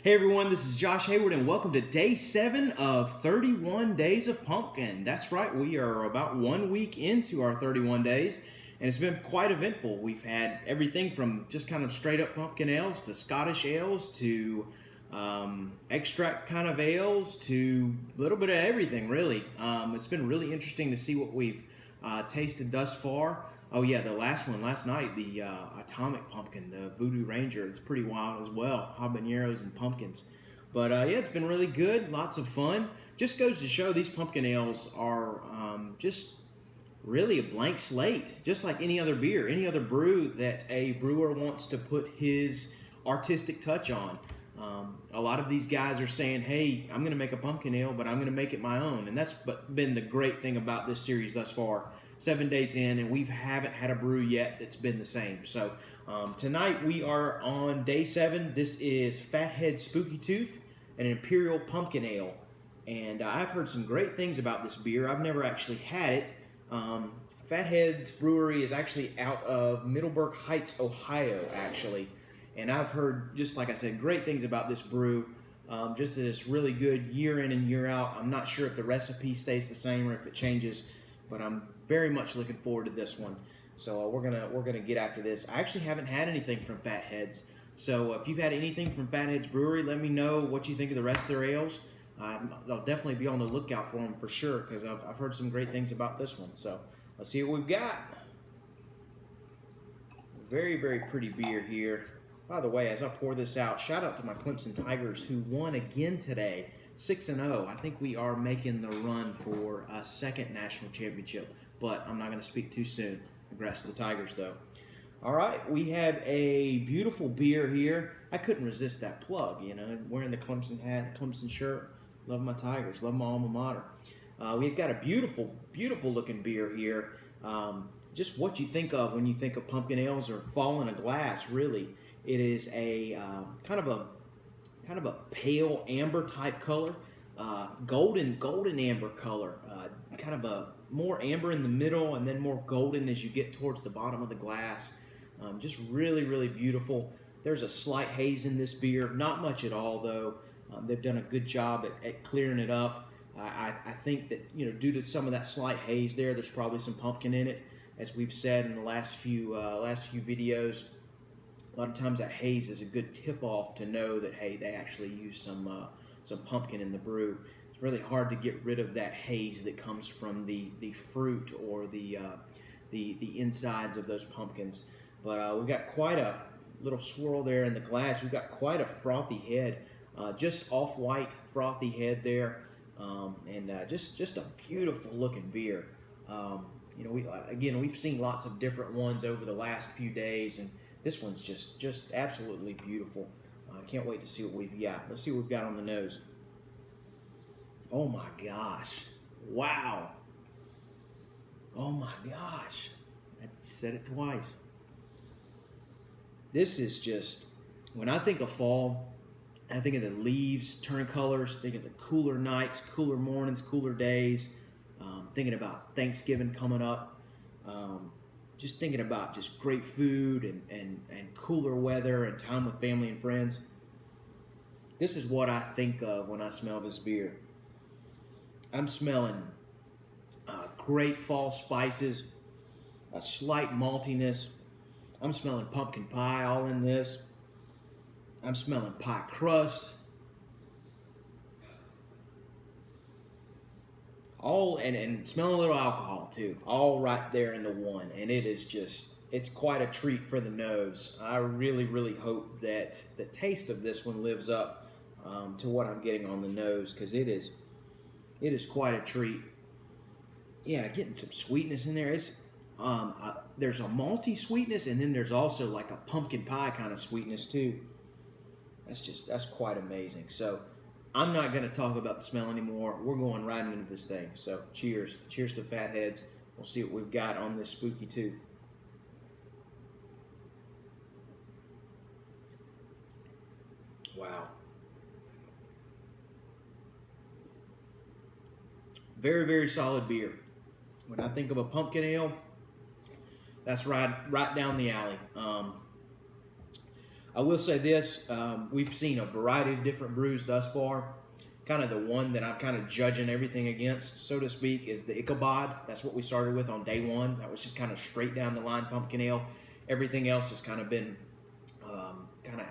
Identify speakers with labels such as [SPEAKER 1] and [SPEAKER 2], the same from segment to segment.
[SPEAKER 1] Hey everyone, this is Josh Hayward and welcome to day 7 of 31 Days of Pumpkin. That's right, we are about 1 week into our 31 days and it's been quite eventful. We've had everything from just kind of straight up pumpkin ales to Scottish ales to extract kind of ales to a little bit of everything really. It's been really interesting to see what we've tasted thus far. Oh yeah, the last one last night, the Atomic Pumpkin, the Voodoo Ranger, it's pretty wild as well. Habaneros and pumpkins. But yeah, it's been really good, lots of fun. Just goes to show these pumpkin ales are just really a blank slate, just like any other beer, any other brew that a brewer wants to put his artistic touch on. A lot of these guys are saying, hey, I'm going to make a pumpkin ale, but I'm going to make it my own. And that's been the great thing about this series thus far. 7 days in, and we haven't had a brew yet that's been the same. So tonight we are on day 7. This is Fathead Spooky Tooth, an Imperial Pumpkin Ale. And I've heard some great things about this beer. I've never actually had it. Fathead's brewery is actually out of Middleburg Heights, Ohio, actually. And I've heard, just like I said, great things about this brew. Just that it's really good year in and year out. I'm not sure if the recipe stays the same or if it changes, but I'm very much looking forward to this one. So we're gonna get after this. I actually haven't had anything from Fatheads. So if you've had anything from Fatheads Brewery, let me know what you think of the rest of their ales. I'll definitely be on the lookout for them for sure, because I've heard some great things about this one. So let's see what we've got. Very, very pretty beer here. By the way, as I pour this out, shout out to my Clemson Tigers who won again today, 6-0. I think we are making the run for a second national championship, but I'm not going to speak too soon. Congrats to the Tigers, though. All right, we have a beautiful beer here. I couldn't resist that plug, you know, wearing the Clemson hat, Clemson shirt. Love my Tigers, love my alma mater. We've got a beautiful, beautiful looking beer here. Just what you think of when you think of pumpkin ales or fall in a glass, really. It is a kind of a pale amber type color, golden amber color, kind of a more amber in the middle and then more golden as you get towards the bottom of the glass. Just really, really beautiful. There's a slight haze in this beer, not much at all though. They've done a good job at clearing it up. I think that, you know, due to some of that slight haze there's probably some pumpkin in it, as we've said in the last few videos. A lot of times that haze is a good tip-off to know that, hey, they actually use some pumpkin in the brew. It's really hard to get rid of that haze that comes from the fruit or the insides of those pumpkins. But we've got quite a little swirl there in the glass. We've got quite a frothy head, just off-white frothy head there, and just a beautiful-looking beer. You know, we've seen lots of different ones over the last few days, and this one's just absolutely beautiful. I can't wait to see what we've got. Let's see what we've got on the nose. Oh my gosh. Wow. Oh my gosh. I said it twice. This is just, when I think of fall, I think of the leaves turning colors, think of the cooler nights, cooler mornings, cooler days, thinking about Thanksgiving coming up. Just thinking about just great food and cooler weather and time with family and friends. This is what I think of when I smell this beer. I'm smelling great fall spices, a slight maltiness. I'm smelling pumpkin pie all in this. I'm smelling pie crust. All and smelling a little alcohol too, all right there in the one, and it is just, it's quite a treat for the nose. I really, really hope that the taste of this one lives up to what I'm getting on the nose, because it is quite a treat. Yeah, getting some sweetness in there. It's there's a malty sweetness, and then there's also like a pumpkin pie kind of sweetness too. That's quite amazing. So I'm not going to talk about the smell anymore. We're going right into this thing. So cheers. Cheers to Fatheads. We'll see what we've got on this spooky tooth. Wow. Very, very solid beer. When I think of a pumpkin ale, that's right down the alley. I will say this, we've seen a variety of different brews thus far. Kind of the one that I'm kind of judging everything against, so to speak, is the Ichabod. That's what we started with on day one. That was just kind of straight down the line pumpkin ale. Everything else has kind of been kind of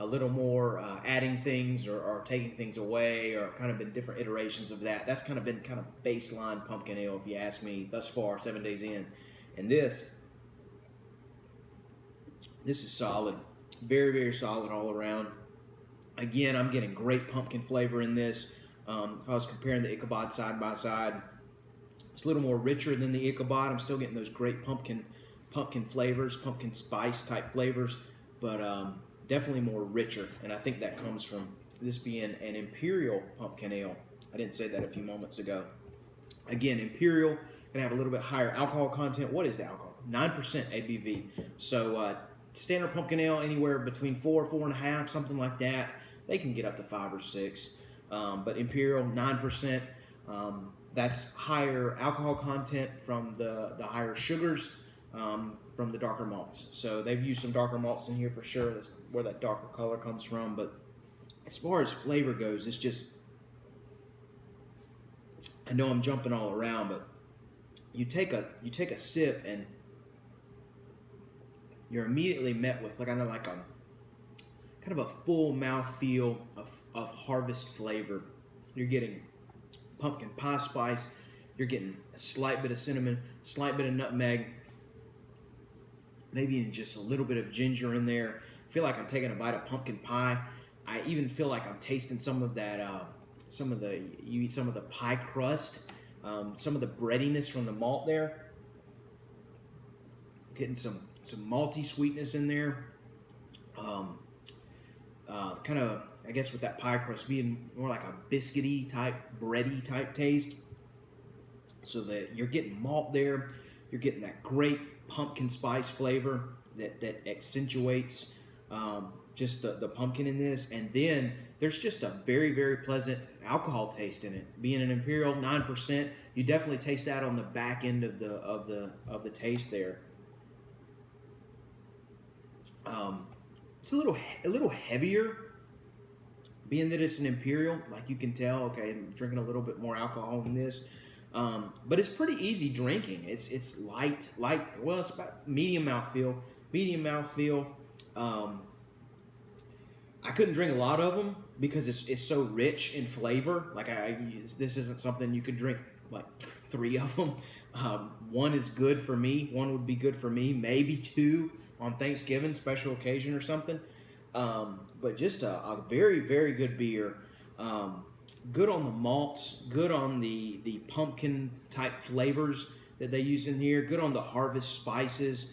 [SPEAKER 1] a little more adding things or taking things away, or kind of been different iterations of that. That's kind of been kind of baseline pumpkin ale, if you ask me, thus far, 7 days in. And this is solid. Very, very solid all around. Again, I'm getting great pumpkin flavor in this. If I was comparing the Ichabod side by side, it's a little more richer than the Ichabod. I'm still getting those great pumpkin flavors, pumpkin spice type flavors, but definitely more richer. And I think that comes from this being an Imperial pumpkin ale. I didn't say that a few moments ago. Again, Imperial gonna have a little bit higher alcohol content. What is the alcohol? 9% ABV. So standard pumpkin ale anywhere between 4.5, something like that. They can get up to 5 or 6, but Imperial 9%. That's higher alcohol content from the higher sugars, from the darker malts. So they've used some darker malts in here for sure. That's where that darker color comes from. But as far as flavor goes, it's just, I know I'm jumping all around, but you take a sip and you're immediately met with kind of a full mouthfeel of harvest flavor. You're getting pumpkin pie spice. You're getting a slight bit of cinnamon, slight bit of nutmeg, maybe even just a little bit of ginger in there. I feel like I'm taking a bite of pumpkin pie. I even feel like I'm tasting some of that, you eat some of the pie crust, some of the breadiness from the malt there. Getting some malty sweetness in there. Kind of, I guess, with that pie crust being more like a biscuity type, bready type taste. So that you're getting malt there, you're getting that great pumpkin spice flavor that accentuates just the pumpkin in this, and then there's just a very, very pleasant alcohol taste in it. Being an Imperial 9%, you definitely taste that on the back end of the taste there. It's a little heavier, being that it's an Imperial. Like you can tell, okay, I'm drinking a little bit more alcohol in this, but it's pretty easy drinking. It's light. Well, it's about medium mouthfeel. I couldn't drink a lot of them because it's so rich in flavor. Like this isn't something you could drink like 3 of them. One is good for me. One would be good for me. Maybe 2 on Thanksgiving, special occasion or something. But just a very, very good beer. Good on the malts. Good on the pumpkin type flavors that they use in here. Good on the harvest spices.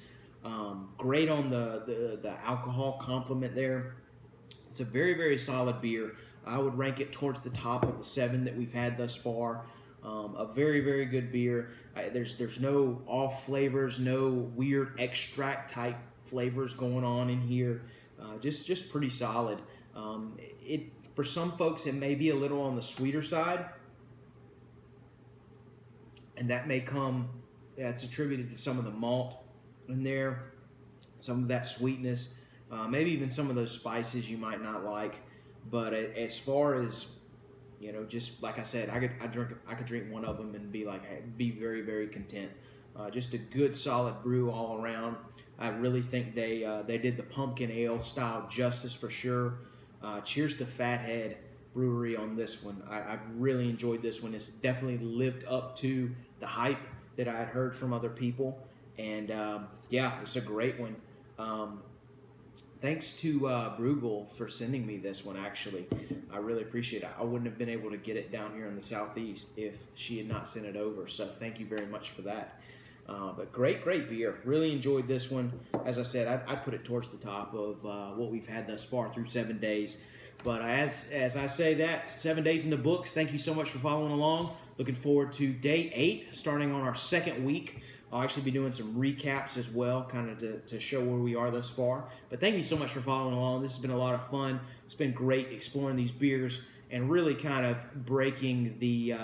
[SPEAKER 1] Great on the alcohol complement there. It's a very, very solid beer. I would rank it towards the top of the 7 that we've had thus far. A very, very good beer. There's no off flavors, no weird extract type flavors going on in here. Just pretty solid. For some folks, it may be a little on the sweeter side, and that's attributed to some of the malt in there, some of that sweetness. Maybe even some of those spices you might not like, but as far as, just like I said, I could drink one of them and be very, very content. Just a good solid brew all around. I really think they did the pumpkin ale style justice for sure. Cheers to Fathead Brewery on this one. I've really enjoyed this one. It's definitely lived up to the hype that I had heard from other people, and it's a great one. Thanks to Bruegel for sending me this one, actually. I really appreciate it. I wouldn't have been able to get it down here in the Southeast if she had not sent it over, so thank you very much for that. But great beer. Really enjoyed this one. As I said, I'd put it towards the top of what we've had thus far through 7 days. But as I say that, 7 days in the books. Thank you so much for following along. Looking forward to day 8, starting on our 2nd week. I'll actually be doing some recaps as well, kind of to show where we are thus far. But thank you so much for following along. This has been a lot of fun. It's been great exploring these beers and really kind of breaking the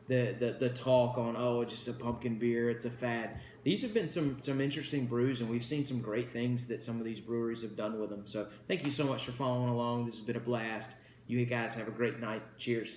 [SPEAKER 1] the talk on, oh, just a pumpkin beer, it's a fad. These have been some interesting brews, and we've seen some great things that some of these breweries have done with them. So thank you so much for following along. This has been a blast. You guys have a great night. Cheers.